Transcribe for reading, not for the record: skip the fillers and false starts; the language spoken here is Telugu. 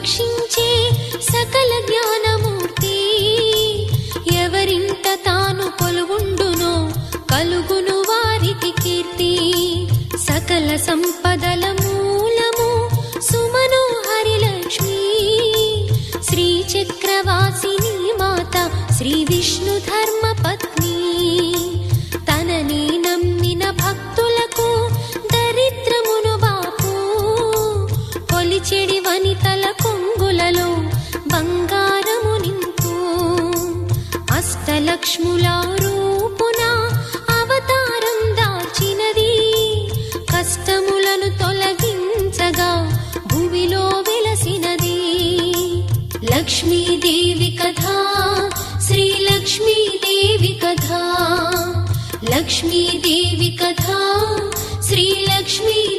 రక్షించే సకల జ్ఞానమూర్తి. ఎవరింట తాను కొలువుండునో కలుగును వారికి కీర్తి. సకల సంపదల మూలము సుమనోహరి లక్ష్మి. శ్రీ చక్రవాసిని మాత శ్రీ విష్ణు ధర్మ పత్ని. తనని నమ్మిన భక్తులకు దరిద్రమును బాపు. కొలిచెడి వనితల కొంగులలో బంగారము నింపు. అష్టలక్ష్ముల రూపున అవతారం దాల్చినది. కష్టములను తొలగించగా భూమిలో వెలసినది. లక్ష్మీదేవి కథ శ్రీ లక్ష్మీదేవి కథ. లక్ష్మీదేవి కథ శ్రీ లక్ష్మీదేవి